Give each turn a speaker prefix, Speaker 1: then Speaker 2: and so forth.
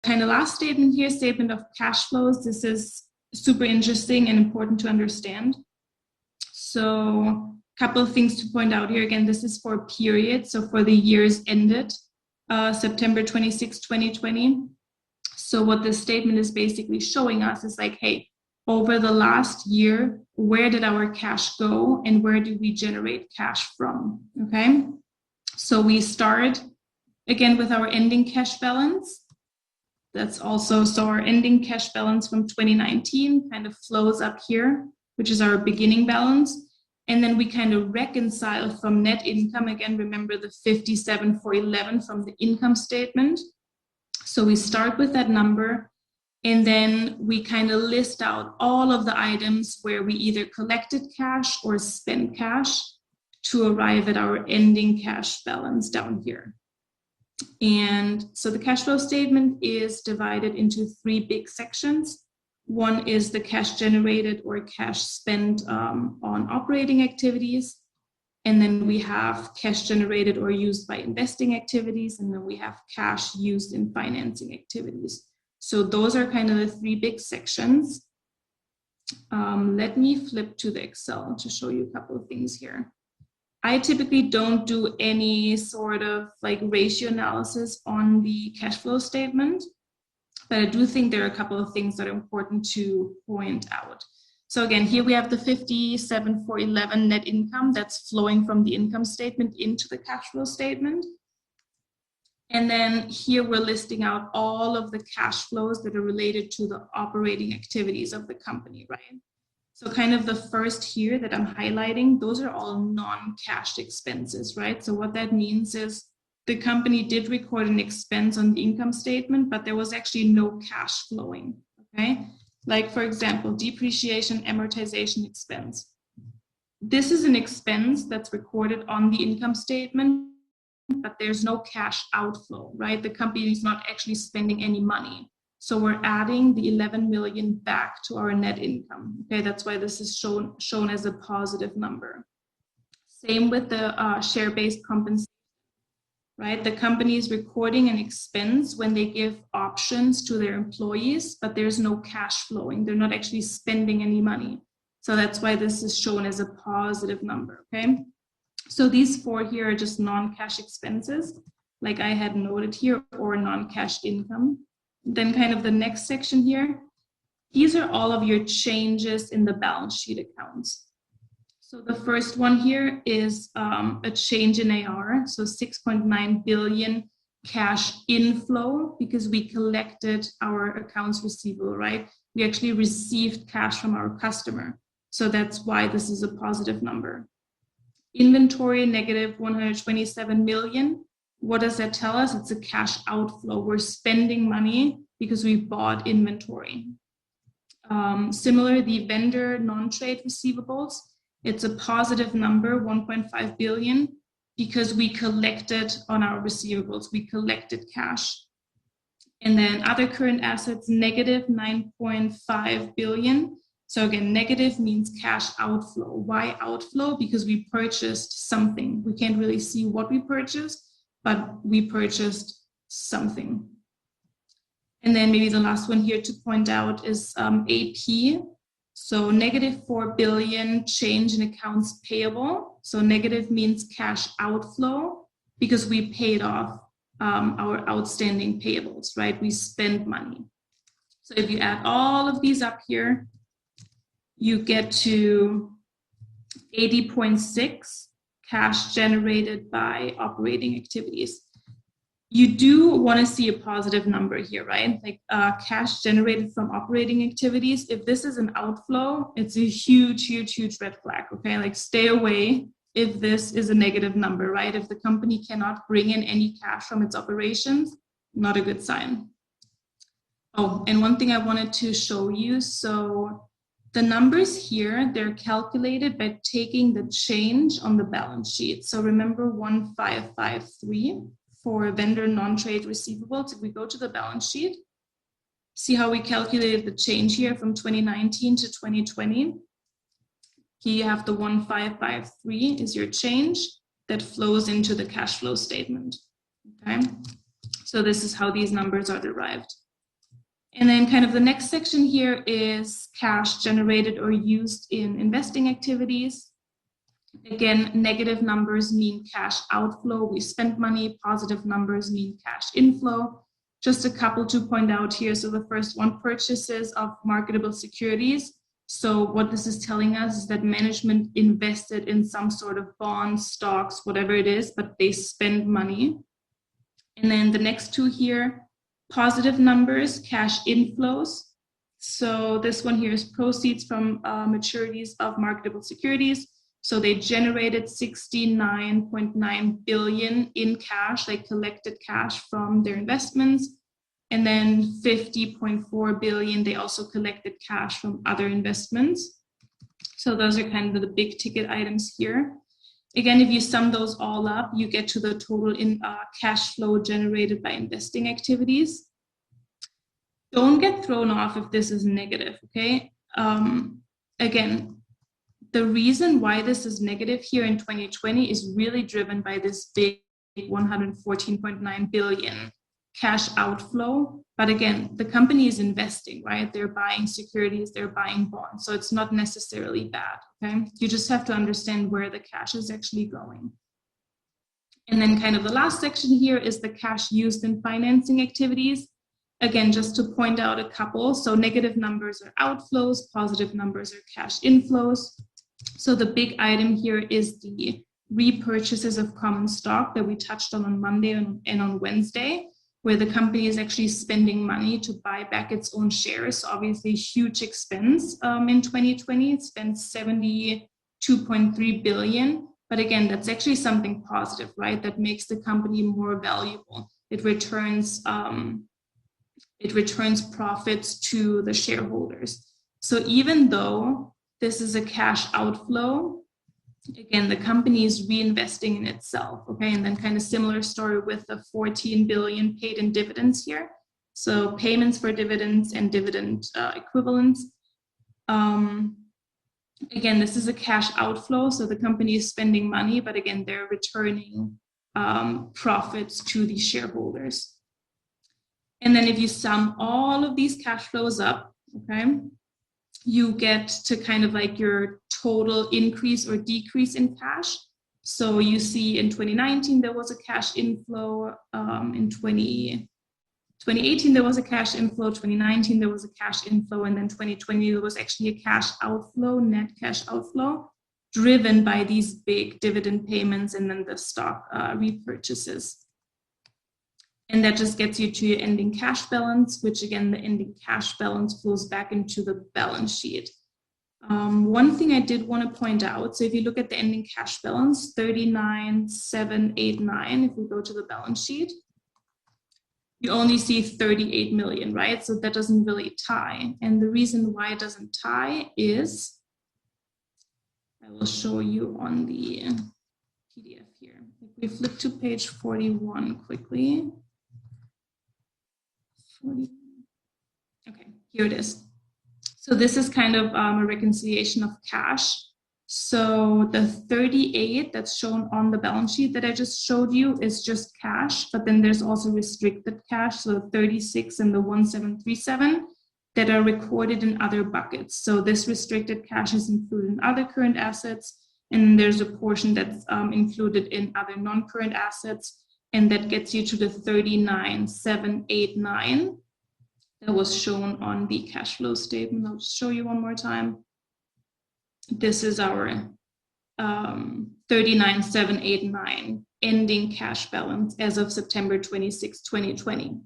Speaker 1: kind of last statement here, statement of cash flows. This is super interesting and important to understand. So a couple of things to point out here. Again, this is for period. So for the years ended September 26, 2020. So what this statement is basically showing us is like, hey, over the last year, where did our cash go and where do we generate cash from? Okay. So we start again with our ending cash balance. That's also, so our ending cash balance from 2019 kind of flows up here, which is our beginning balance. And then we kind of reconcile from net income. Again, remember the 57,411 from the income statement. So we start with that number, and then we kind of list out all of the items where we either collected cash or spent cash to arrive at our ending cash balance down here. And so the cash flow statement is divided into three big sections. One is the cash generated or cash spent on operating activities. And then we have cash generated or used by investing activities. And then we have cash used in financing activities. So those are kind of the three big sections. Let me flip to the Excel to show you a couple of things here. I typically don't do any sort of like ratio analysis on the cash flow statement, but I do think there are a couple of things that are important to point out. So again, here we have the 57,411 net income that's flowing from the income statement into the cash flow statement. And then here we're listing out all of the cash flows that are related to the operating activities of the company, right? So kind of the first here that I'm highlighting, those are all non-cash expenses, right? So what that means is the company did record an expense on the income statement, but there was actually no cash flowing, okay? Like for example, depreciation, amortization expense. This is an expense that's recorded on the income statement, but there's no cash outflow, right? The company is not actually spending any money. So we're adding the 11 million back to our net income. Okay, that's why this is shown as a positive number. Same with the share-based compensation, right? The company is recording an expense when they give options to their employees, but there's no cash flowing. They're not actually spending any money. So that's why this is shown as a positive number, okay? So these four here are just non-cash expenses, like I had noted here, or non-cash income. Then kind of the next section here, these are all of your changes in the balance sheet accounts. So the first one here is a change in AR, so 6.9 billion cash inflow because we collected our accounts receivable, right? We actually received cash from our customer. So that's why this is a positive number. Inventory, negative 127 million. What does that tell us? It's a cash outflow. We're spending money because we bought inventory. Similar, the vendor non-trade receivables, it's a positive number, 1.5 billion, because we collected on our receivables. We collected cash. And then other current assets, negative 9.5 billion. So again, negative means cash outflow. Why outflow? Because we purchased something. We can't really see what we purchased, but we purchased something. And then maybe the last one here to point out is AP. So negative 4 billion change in accounts payable. So negative means cash outflow because we paid off our outstanding payables, right? We spend money. So if you add all of these up here, you get to 80.6 cash generated by operating activities. You do want to see a positive number here, right? Like cash generated from operating activities. If this is an outflow, it's a huge, huge, huge red flag, okay? Like stay away if this is a negative number, right? If the company cannot bring in any cash from its operations, not a good sign. Oh, and one thing I wanted to show you. So the numbers here, they're calculated by taking the change on the balance sheet. So remember 1553 for vendor non-trade receivables. If we go to the balance sheet, see how we calculated the change here from 2019 to 2020. Here you have the 1553 is your change that flows into the cash flow statement, okay? So this is how these numbers are derived. And then kind of the next section here is cash generated or used in investing activities. Again, negative numbers mean cash outflow. We spent money. Positive numbers mean cash inflow. Just a couple to point out here. So the first one, purchases of marketable securities. So what this is telling us is that management invested in some sort of bonds, stocks, whatever it is, but they spend money. And then the next two here, positive numbers, cash inflows. So this one here is proceeds from maturities of marketable securities. So they generated 69.9 billion in cash, they collected cash from their investments. And then 50.4 billion, they also collected cash from other investments. So those are kind of the big ticket items here. Again, if you sum those all up, you get to the total in cash flow generated by investing activities. Don't get thrown off if this is negative, okay? Again, the reason why this is negative here in 2020 is really driven by this big 114.9 billion cash outflow. But again, the company is investing, right? They're buying securities, they're buying bonds. So it's not necessarily bad, okay? You just have to understand where the cash is actually going. And then kind of the last section here is the cash used in financing activities. Again, just to point out a couple. So negative numbers are outflows, positive numbers are cash inflows. So the big item here is the repurchases of common stock that we touched on Monday and on Wednesday, where the company is actually spending money to buy back its own shares. So obviously, huge expense in 2020. It spent 72.3 billion. But again, that's actually something positive, right? That makes the company more valuable. It returns profits to the shareholders. So even though this is a cash outflow, again, the company is reinvesting in itself, okay? And then kind of similar story with the 14 billion paid in dividends here. So payments for dividends and dividend equivalents. Again, this is a cash outflow, so the company is spending money, but again, they're returning profits to the shareholders. And then if you sum all of these cash flows up, okay, you get to kind of like your total increase or decrease in cash. So you see in 2019, there was a cash inflow. In 2018, there was a cash inflow. 2019, there was a cash inflow. And then 2020, there was actually a cash outflow, net cash outflow, driven by these big dividend payments and then the stock repurchases. And that just gets you to your ending cash balance, which again, the ending cash balance flows back into the balance sheet. One thing I did want to point out, so if you look at the ending cash balance, 39,789, if we go to the balance sheet, you only see 38 million, right? So that doesn't really tie. And the reason why it doesn't tie is, I will show you on the PDF here. If we flip to page 41 quickly. Okay, here it is. So this is kind of a reconciliation of cash. So the 38 that's shown on the balance sheet that I just showed you is just cash, but then there's also restricted cash, so 36 and the 1737 that are recorded in other buckets. So this restricted cash is included in other current assets, and there's a portion that's included in other non-current assets. And that gets you to the 39,789 that was shown on the cash flow statement. I'll just show you one more time. This is our 39,789 ending cash balance as of September 26, 2020.